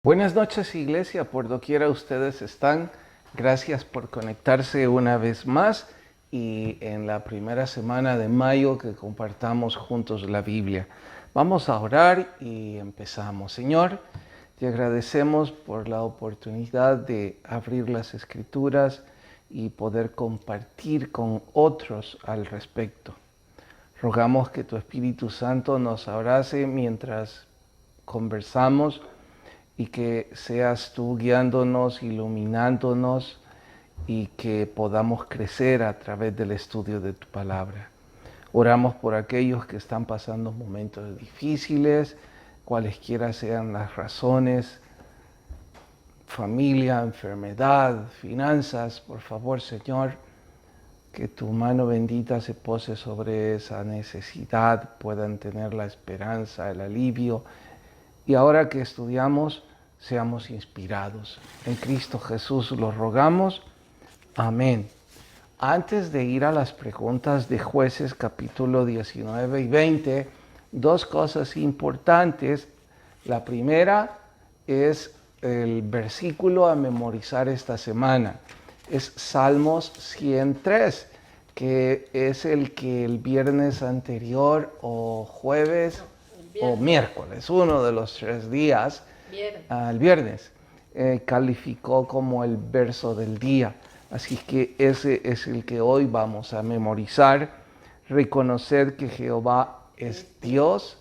Buenas noches, iglesia, por doquiera ustedes están. Gracias por conectarse una vez más y en la primera semana de mayo que compartamos juntos la Biblia. Vamos a orar y empezamos. Señor, te agradecemos por la oportunidad de abrir las Escrituras y poder compartir con otros al respecto. Rogamos que tu Espíritu Santo nos abrace mientras conversamos y que seas tú guiándonos, iluminándonos y que podamos crecer a través del estudio de tu palabra. Oramos por aquellos que están pasando momentos difíciles, cualesquiera sean las razones, familia, enfermedad, finanzas. Por favor, Señor, que tu mano bendita se pose sobre esa necesidad, puedan tener la esperanza, el alivio. Y ahora que estudiamos, seamos inspirados. En Cristo Jesús lo rogamos. Amén. Antes de ir a las preguntas de Jueces capítulo 19 y 20, dos cosas importantes. La primera es el versículo a memorizar esta semana. Es Salmos 103, que es el que el viernes anterior o jueves o miércoles, uno de los 3 días, el viernes, calificó como el verso del día. Así que ese es el que hoy vamos a memorizar. Reconocer que Jehová es Dios,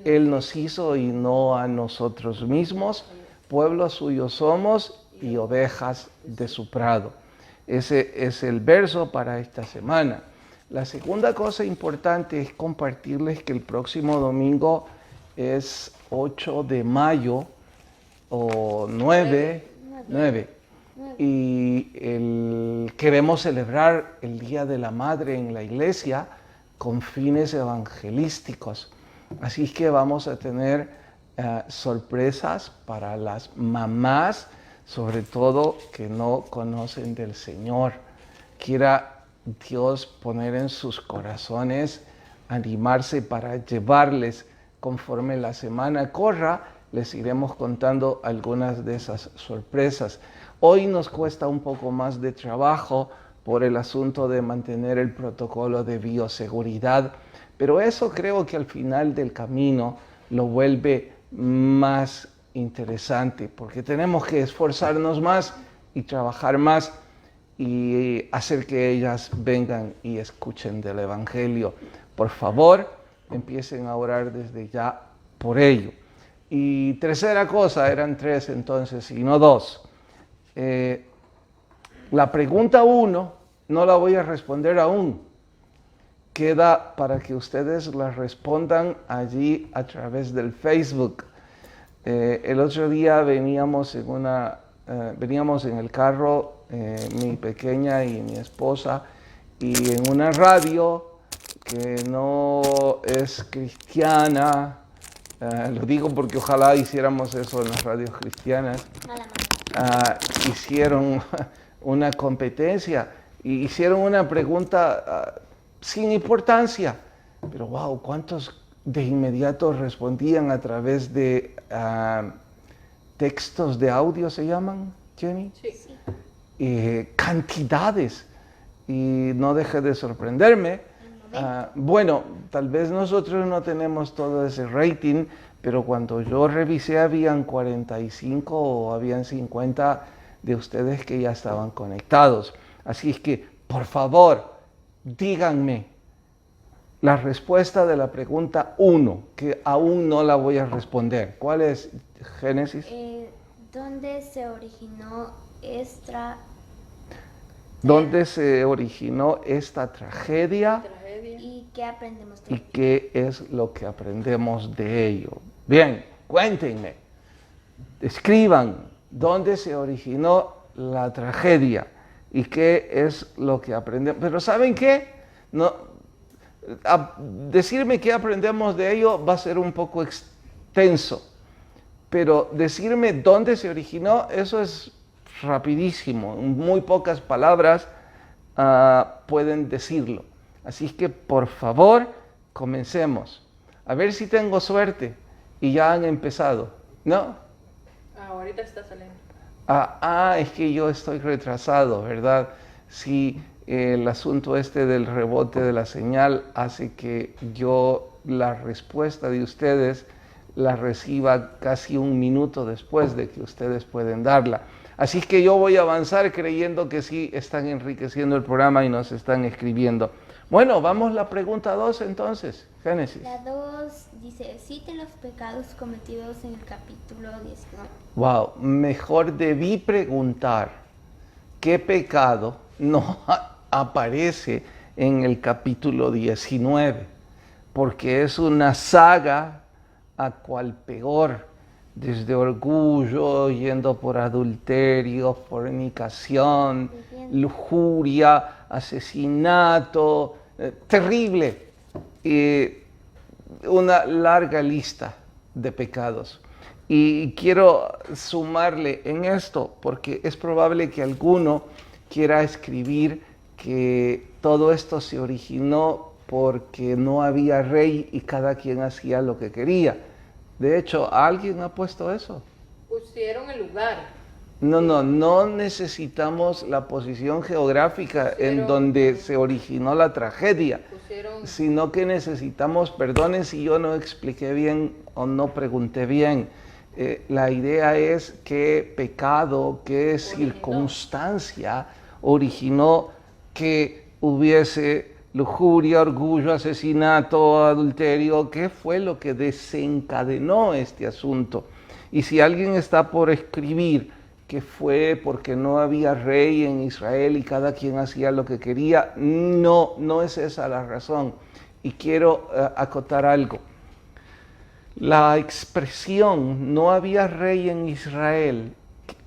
Él nos hizo y no a nosotros mismos, pueblo suyo somos y ovejas de su prado. Ese es el verso para esta semana. La segunda cosa importante es compartirles que el próximo domingo es 8 de mayo o 9 y queremos celebrar el Día de la Madre en la iglesia con fines evangelísticos. Así que vamos a tener sorpresas para las mamás, sobre todo que no conocen del Señor. Quiera Dios poner en sus corazones, animarse para llevarles conforme la semana corra. Les iremos contando algunas de esas sorpresas. Hoy nos cuesta un poco más de trabajo por el asunto de mantener el protocolo de bioseguridad, pero eso creo que al final del camino lo vuelve más interesante, porque tenemos que esforzarnos más y trabajar más y hacer que ellas vengan y escuchen del Evangelio. Por favor, empiecen a orar desde ya por ello. Y tercera cosa, eran 3 entonces y no 2. La pregunta 1 no la voy a responder aún. Queda para que ustedes la respondan allí a través del Facebook. El otro día veníamos en el carro, mi pequeña y mi esposa, y en una radio que no es cristiana, lo digo porque ojalá hiciéramos eso en las radios cristianas, hicieron una competencia y hicieron una pregunta sin importancia, pero wow, ¿cuántos de inmediato respondían a través de textos de audio se llaman, Jenny? Sí. Cantidades, y no deje de sorprenderme. Bueno, tal vez nosotros no tenemos todo ese rating, pero cuando yo revisé habían 45 o habían 50 de ustedes que ya estaban conectados. Así es que, por favor, díganme la respuesta de la pregunta 1, que aún no la voy a responder. ¿Cuál es, Génesis? ¿Dónde se originó ¿Dónde se originó esta tragedia? ¿Y qué aprendemos de ¿Y qué es lo que aprendemos de ello? Bien, cuéntenme, escriban dónde se originó la tragedia y qué es lo que aprendemos. Pero ¿saben qué? Decirme qué aprendemos de ello va a ser un poco extenso, pero decirme dónde se originó, eso es rapidísimo, en muy pocas palabras pueden decirlo. Así que por favor, comencemos. A ver si tengo suerte y ya han empezado, ¿no? Ahorita está saliendo. Es que yo estoy retrasado, ¿verdad? Si el asunto este del rebote de la señal hace que yo la respuesta de ustedes la reciba casi un minuto después de que ustedes pueden darla. Así que yo voy a avanzar creyendo que sí están enriqueciendo el programa y nos están escribiendo. Bueno, vamos a la pregunta 2 entonces, Génesis. La 2 dice, cite los pecados cometidos en el capítulo 19. Wow, mejor debí preguntar qué pecado no aparece en el capítulo 19, porque es una saga a cual peor, desde orgullo, yendo por adulterio, fornicación, lujuria, asesinato, terrible, una larga lista de pecados. Y quiero sumarle en esto, porque es probable que alguno quiera escribir que todo esto se originó porque no había rey y cada quien hacía lo que quería. De hecho, ¿alguien ha puesto eso? Pusieron el lugar. No necesitamos la posición geográfica en donde se originó la tragedia, sino que necesitamos, perdonen si yo no expliqué bien o no pregunté bien, la idea es qué pecado, qué circunstancia originó que hubiese lujuria, orgullo, asesinato, adulterio, qué fue lo que desencadenó este asunto. Y si alguien está por escribir que fue porque no había rey en Israel y cada quien hacía lo que quería, no es esa la razón. Y quiero acotar algo. La expresión no había rey en Israel,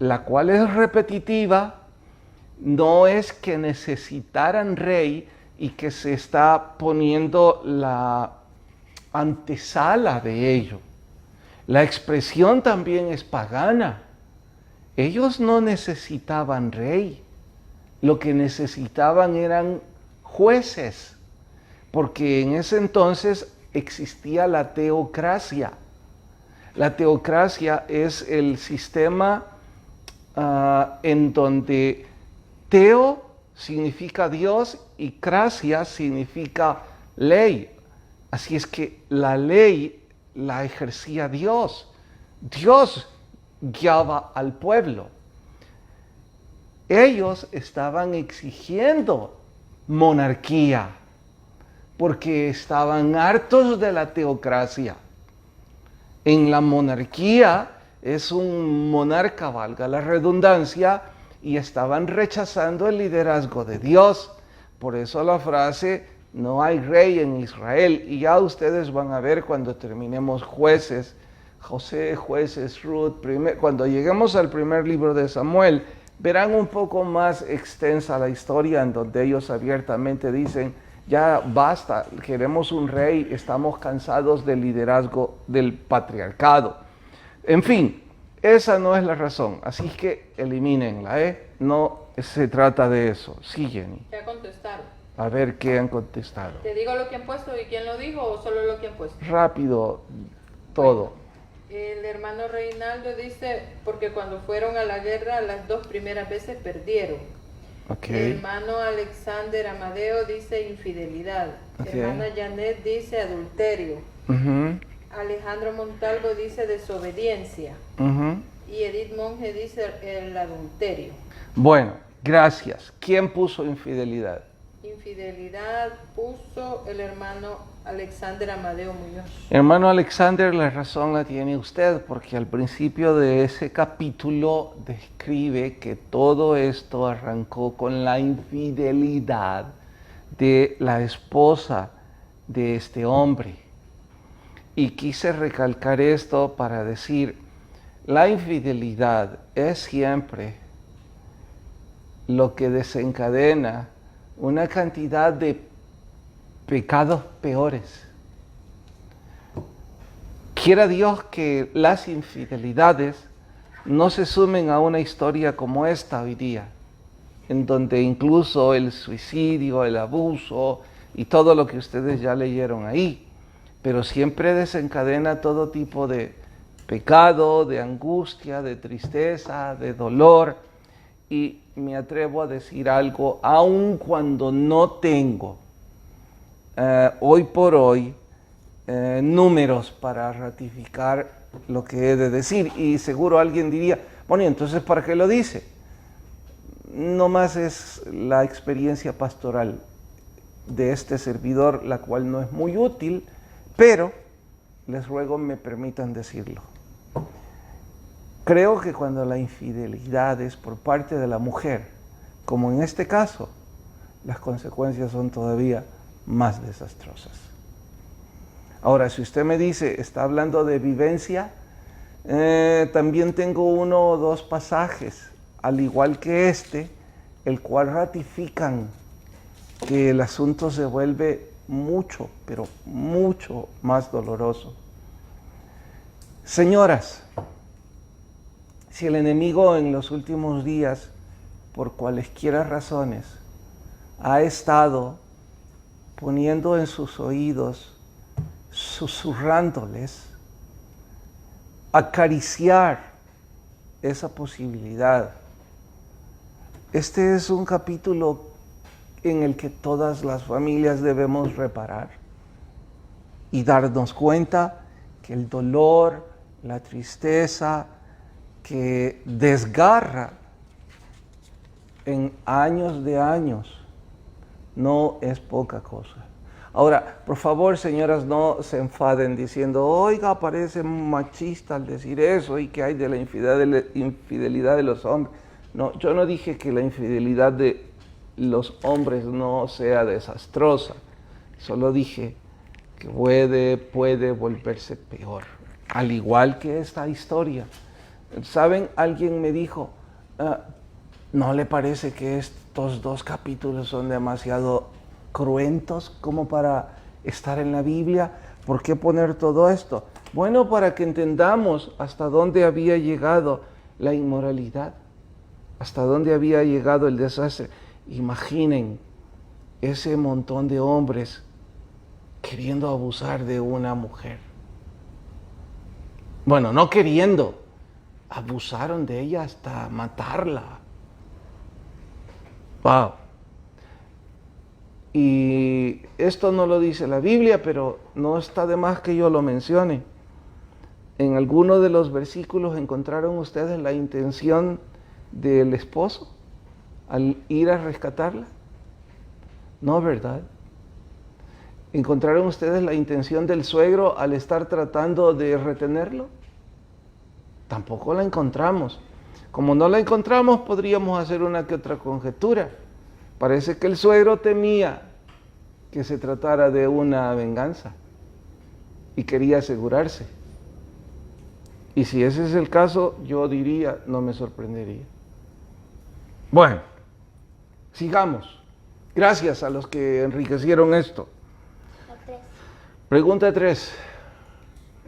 la cual es repetitiva, no es que necesitaran rey y que se está poniendo la antesala de ello. La expresión también es pagana. Ellos no necesitaban rey, lo que necesitaban eran jueces, porque en ese entonces existía la teocracia. La teocracia es el sistema en donde teo significa Dios y cracia significa ley. Así es que la ley la ejercía Dios. Dios guiaba al pueblo. Ellos estaban exigiendo monarquía porque estaban hartos de la teocracia. En la monarquía es un monarca, valga la redundancia, y estaban rechazando el liderazgo de Dios. Por eso la frase, no hay rey en Israel. Y ya ustedes van a ver cuando terminemos Jueces, José, Jueces, Ruth, cuando lleguemos al primer libro de Samuel, verán un poco más extensa la historia en donde ellos abiertamente dicen, ya basta, queremos un rey, estamos cansados del liderazgo del patriarcado. En fin, esa no es la razón, así que elimínenla, no se trata de eso. Sí, Jenny. Ya contestaron. A ver qué han contestado. ¿Te digo lo que han puesto y quién lo dijo o solo lo que han puesto? Rápido, todo. El hermano Reinaldo dice, porque cuando fueron a la guerra las 2 primeras veces perdieron. Okay. El hermano Alexander Amadeo dice infidelidad. Hermana Janet dice adulterio. Alejandro Montalvo dice desobediencia. Y Edith Monge dice el adulterio. Bueno, gracias. ¿Quién puso infidelidad? Infidelidad puso el hermano Alexander Amadeo Muñoz. Hermano Alexander, la razón la tiene usted, porque al principio de ese capítulo describe que todo esto arrancó con la infidelidad de la esposa de este hombre. Y quise recalcar esto para decir, la infidelidad es siempre lo que desencadena una cantidad de pecados peores. Quiera Dios que las infidelidades no se sumen a una historia como esta hoy día, en donde incluso el suicidio, el abuso y todo lo que ustedes ya leyeron ahí, pero siempre desencadena todo tipo de pecado, de angustia, de tristeza, de dolor. Y me atrevo a decir algo, aun cuando no tengo hoy por hoy números para ratificar lo que he de decir. Y seguro alguien diría, bueno, ¿y entonces para qué lo dice? No más es la experiencia pastoral de este servidor, la cual no es muy útil, pero les ruego me permitan decirlo. Creo que cuando la infidelidad es por parte de la mujer, como en este caso, las consecuencias son todavía más desastrosas. Ahora, si usted me dice, está hablando de vivencia, también tengo 1 o 2 pasajes, al igual que este, el cual ratifican que el asunto se vuelve mucho, pero mucho más doloroso. Señoras, si el enemigo en los últimos días, por cualesquiera razones, ha estado poniendo en sus oídos, susurrándoles, acariciar esa posibilidad. Este es un capítulo en el que todas las familias debemos reparar y darnos cuenta que el dolor, la tristeza que desgarra en años de años no es poca cosa. Ahora, por favor, señoras, no se enfaden diciendo, oiga, parece machista al decir eso y que hay de la infidelidad de los hombres. No, yo no dije que la infidelidad de los hombres no sea desastrosa, solo dije que puede volverse peor, al igual que esta historia. ¿Saben? Alguien me dijo, ¿no le parece que estos 2 capítulos son demasiado cruentos como para estar en la Biblia? ¿Por qué poner todo esto? Bueno, para que entendamos hasta dónde había llegado la inmoralidad, hasta dónde había llegado el desastre. Imaginen ese montón de hombres queriendo abusar de una mujer. Bueno, no queriendo, abusaron de ella hasta matarla. Wow. Y esto no lo dice la Biblia, pero no está de más que yo lo mencione. En alguno de los versículos encontraron ustedes la intención del esposo al ir a rescatarla. No, ¿verdad? ¿Encontraron ustedes la intención del suegro al estar tratando de retenerlo? Tampoco la encontramos. Como no la encontramos, podríamos hacer una que otra conjetura. Parece que el suegro temía que se tratara de una venganza y quería asegurarse. Y si ese es el caso, yo diría, no me sorprendería. Bueno, sigamos. Gracias a los que enriquecieron esto. La 3. Pregunta 3.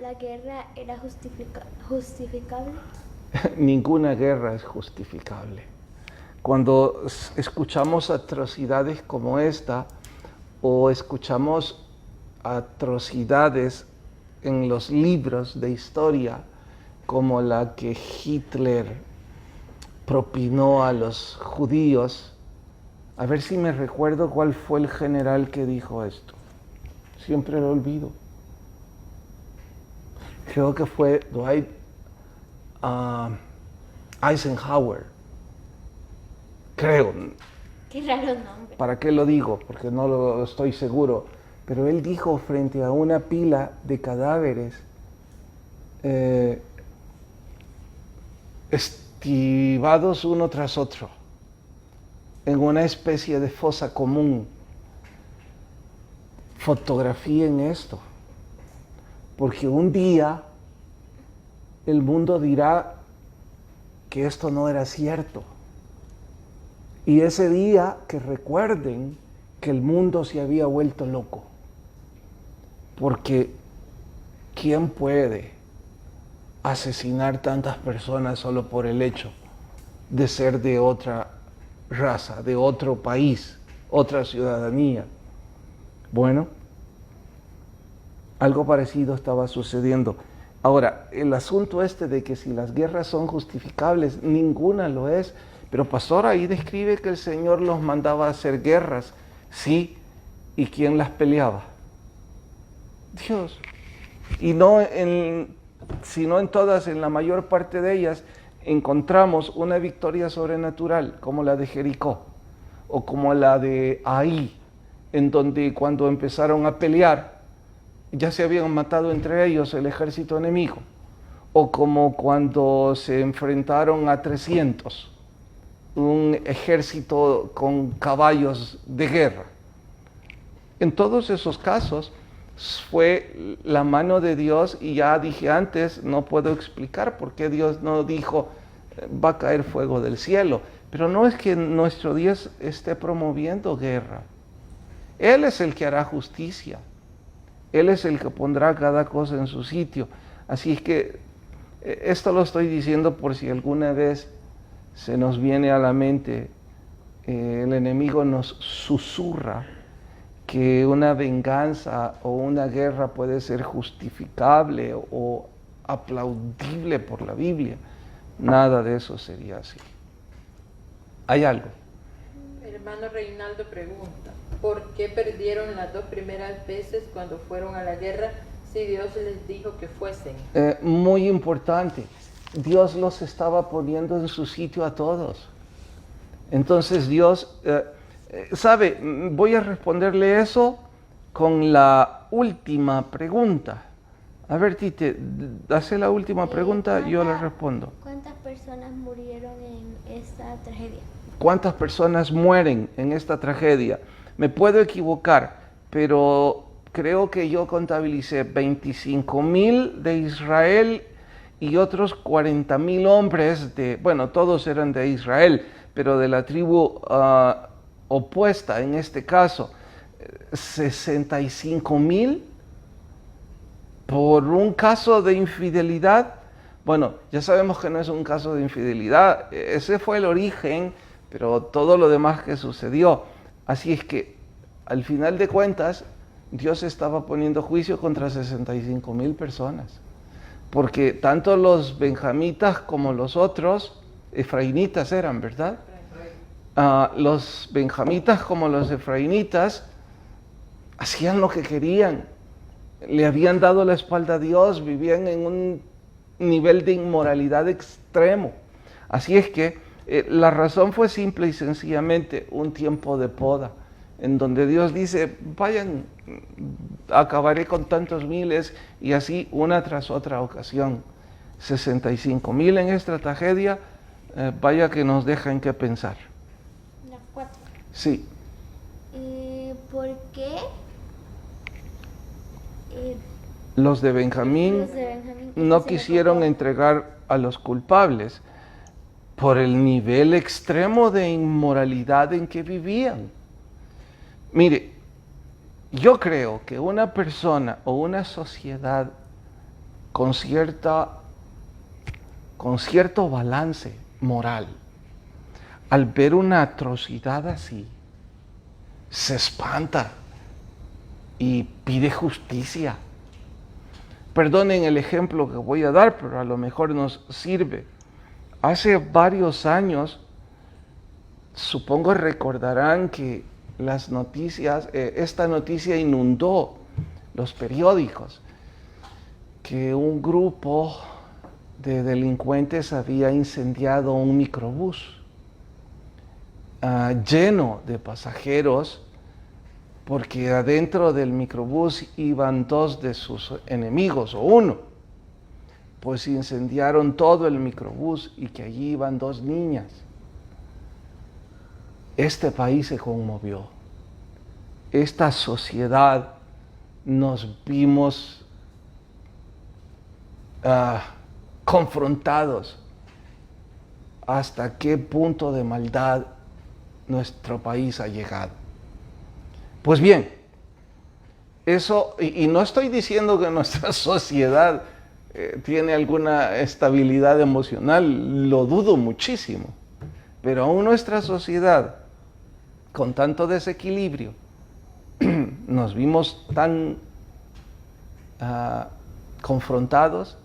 ¿La guerra era justificable? Ninguna guerra es justificable. Cuando escuchamos atrocidades como esta, o escuchamos atrocidades en los libros de historia, como la que Hitler propinó a los judíos, a ver si me recuerdo cuál fue el general que dijo esto. Siempre lo olvido. Creo que fue Dwight Eisenhower. Creo. Qué raro nombre. ¿Para qué lo digo? Porque no lo estoy seguro. Pero él dijo frente a una pila de cadáveres estivados uno tras otro en una especie de fosa común. Fotografíen esto, porque un día el mundo dirá que esto no era cierto. Y ese día que recuerden que el mundo se había vuelto loco. Porque ¿quién puede asesinar tantas personas solo por el hecho de ser de otra raza, de otro país, otra ciudadanía? Bueno, algo parecido estaba sucediendo. Ahora, el asunto de que si las guerras son justificables, ninguna lo es. Pero pastor, ahí describe que el Señor los mandaba a hacer guerras. Sí, ¿y quién las peleaba? Dios. Y sino en todas, en la mayor parte de ellas, encontramos una victoria sobrenatural, como la de Jericó, o como la de Ahí, en donde cuando empezaron a pelear, ya se habían matado entre ellos el ejército enemigo, o como cuando se enfrentaron a 300, un ejército con caballos de guerra. En todos esos casos fue la mano de Dios, y ya dije antes, no puedo explicar por qué Dios no dijo va a caer fuego del cielo, pero no es que nuestro Dios esté promoviendo guerra. Él es el que hará justicia. Él es el que pondrá cada cosa en su sitio. Así es que esto lo estoy diciendo por si alguna vez se nos viene a la mente, el enemigo nos susurra que una venganza o una guerra puede ser justificable o aplaudible por la Biblia. Nada de eso sería así. ¿Hay algo? El hermano Reinaldo pregunta, ¿por qué perdieron las 2 primeras veces cuando fueron a la guerra si Dios les dijo que fuesen? Muy importante. Dios los estaba poniendo en su sitio a todos. Entonces Dios, ¿sabe? Voy a responderle eso con la última pregunta. A ver, Tite, hace la última pregunta, yo le respondo. ¿Cuántas personas murieron en esta tragedia? ¿Cuántas personas mueren en esta tragedia? Me puedo equivocar, pero creo que yo contabilicé 25,000 de Israel y otros 40,000 hombres todos eran de Israel, pero de la tribu opuesta, en este caso, 65,000 por un caso de infidelidad. Bueno, ya sabemos que no es un caso de infidelidad, ese fue el origen, pero todo lo demás que sucedió. Así es que, al final de cuentas, Dios estaba poniendo juicio contra 65,000 personas. Porque tanto los benjamitas como los otros, efraínitas eran, ¿verdad? Los benjamitas como los efraínitas hacían lo que querían. Le habían dado la espalda a Dios, vivían en un nivel de inmoralidad extremo. Así es que la razón fue simple y sencillamente un tiempo de poda, en donde Dios dice, vayan, acabaré con tantos miles, y así una tras otra ocasión. 65,000 en esta tragedia, vaya que nos deja en qué pensar. Las 4. Sí. ¿Por qué? Los de Benjamín no quisieron entregar a los culpables por el nivel extremo de inmoralidad en que vivían. Mire, yo creo que una persona o una sociedad con cierto balance moral, al ver una atrocidad así, se espanta y pide justicia. Perdonen el ejemplo que voy a dar, pero a lo mejor nos sirve. Hace varios años, supongo recordarán que las noticias, esta noticia inundó los periódicos, que un grupo de delincuentes había incendiado un microbús lleno de pasajeros, porque adentro del microbús iban 2 de sus enemigos, o uno. Pues incendiaron todo el microbús y que allí iban 2 niñas. Este país se conmovió. Esta sociedad nos vimos confrontados. ¿Hasta qué punto de maldad nuestro país ha llegado? Pues bien, eso, y no estoy diciendo que nuestra sociedad tiene alguna estabilidad emocional, lo dudo muchísimo, pero aún nuestra sociedad, con tanto desequilibrio, nos vimos tan confrontados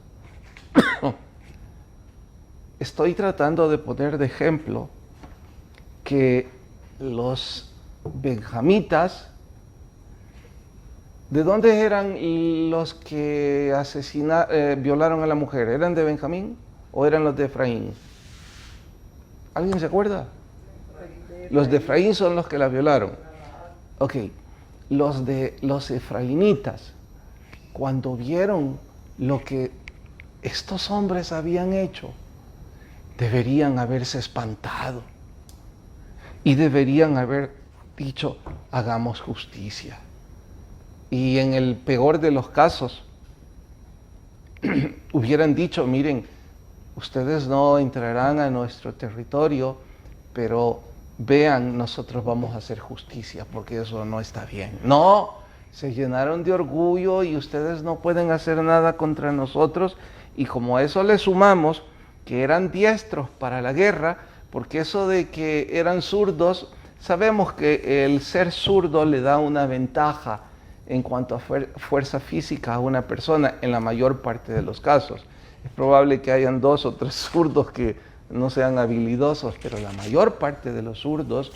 estoy tratando de poner de ejemplo que los benjamitas, ¿de dónde eran los que violaron a la mujer? ¿Eran de Benjamín o eran los de Efraín? ¿Alguien se acuerda? Los de Efraín son los que la violaron. Ok, los efraínitas, cuando vieron lo que estos hombres habían hecho, deberían haberse espantado y deberían haber dicho, hagamos justicia. Y en el peor de los casos, hubieran dicho, miren, ustedes no entrarán a nuestro territorio, pero vean, nosotros vamos a hacer justicia, porque eso no está bien. No, se llenaron de orgullo y ustedes no pueden hacer nada contra nosotros. Y como a eso le sumamos que eran diestros para la guerra, porque eso de que eran zurdos, sabemos que el ser zurdo le da una ventaja en cuanto a fuerza física a una persona en la mayor parte de los casos. Es probable que hayan 2 o 3 zurdos que no sean habilidosos, pero la mayor parte de los zurdos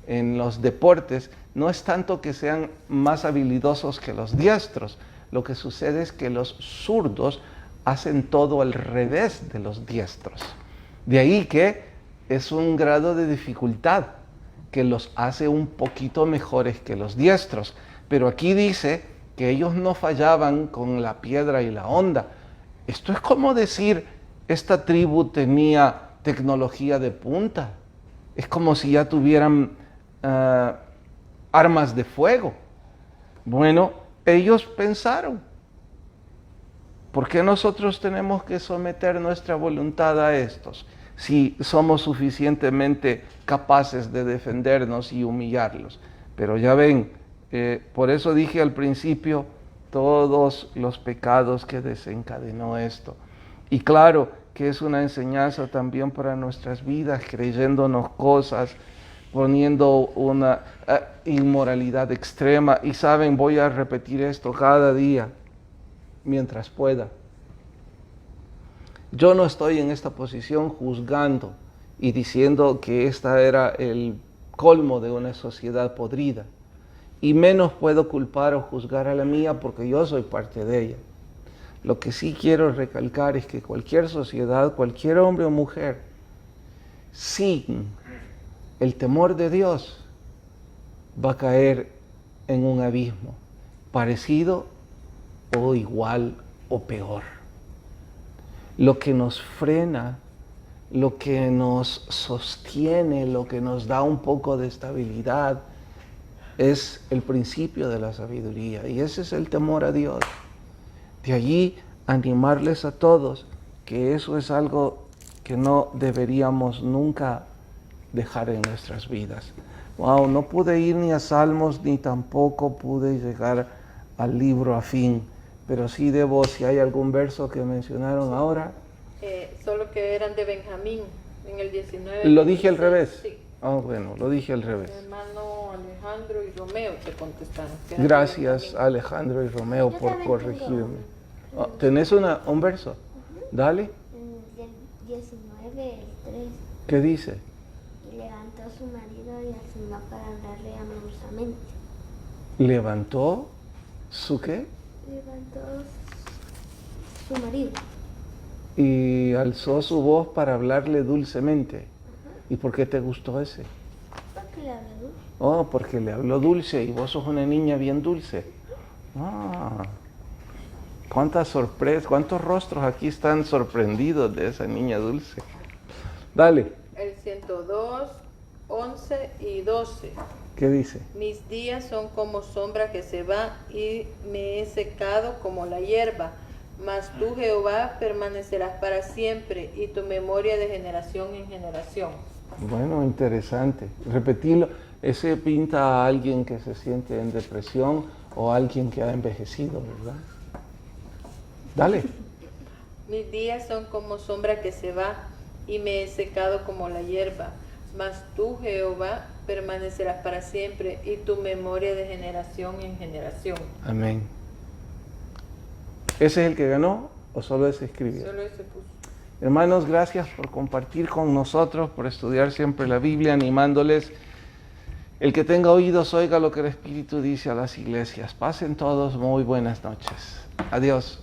en los deportes no es tanto que sean más habilidosos que los diestros. Lo que sucede es que los zurdos hacen todo al revés de los diestros. De ahí que es un grado de dificultad que los hace un poquito mejores que los diestros. Pero aquí dice que ellos no fallaban con la piedra y la honda. Esto es como decir, esta tribu tenía tecnología de punta. Es como si ya tuvieran armas de fuego. Bueno, ellos pensaron, ¿por qué nosotros tenemos que someter nuestra voluntad a estos si somos suficientemente capaces de defendernos y humillarlos? Pero ya ven, por eso dije al principio todos los pecados que desencadenó esto. Y claro que es una enseñanza también para nuestras vidas, creyéndonos cosas, poniendo una inmoralidad extrema. Y saben, voy a repetir esto cada día, mientras pueda. Yo no estoy en esta posición juzgando y diciendo que esta era el colmo de una sociedad podrida. Y menos puedo culpar o juzgar a la mía porque yo soy parte de ella. Lo que sí quiero recalcar es que cualquier sociedad, cualquier hombre o mujer, sin el temor de Dios, va a caer en un abismo parecido o igual o peor. Lo que nos frena, lo que nos sostiene, lo que nos da un poco de estabilidad, es el principio de la sabiduría, y ese es el temor a Dios. De allí animarles a todos que eso es algo que no deberíamos nunca dejar en nuestras vidas. Wow, no pude ir ni a Salmos ni tampoco pude llegar al libro a fin, pero sí debo, si hay algún verso que mencionaron ahora. Solo que eran de Benjamín, en el 19. ¿Lo dije al revés? Sí. Bueno, lo dije al revés. Hermano Alejandro y Romeo te contestaron. Gracias Alejandro y Romeo por corregirme. ¿Tenés un verso? Dale. Del 19, el 3. ¿Qué dice? Y levantó a su marido y a su mamá para hablarle amorosamente. ¿Levantó su qué? Levantó su marido. Y alzó su voz para hablarle dulcemente. ¿Y por qué te gustó ese? Porque le habló dulce. Oh, porque le habló dulce y vos sos una niña bien dulce. Ah, cuántas sorpresas, cuántos rostros aquí están sorprendidos de esa niña dulce. Dale. El 102, 11 y 12. ¿Qué dice? Mis días son como sombra que se va y me he secado como la hierba. Mas tú, Jehová, permanecerás para siempre y tu memoria de generación en generación. Bueno, interesante. Repetilo. Ese pinta a alguien que se siente en depresión o a alguien que ha envejecido, ¿verdad? Dale. Mis días son como sombra que se va y me he secado como la hierba. Mas tú, Jehová, permanecerás para siempre y tu memoria de generación en generación. Amén. ¿Ese es el que ganó o solo ese escribió? Solo ese puso. Hermanos, gracias por compartir con nosotros, por estudiar siempre la Biblia, animándoles. El que tenga oídos, oiga lo que el Espíritu dice a las iglesias. Pasen todos muy buenas noches. Adiós.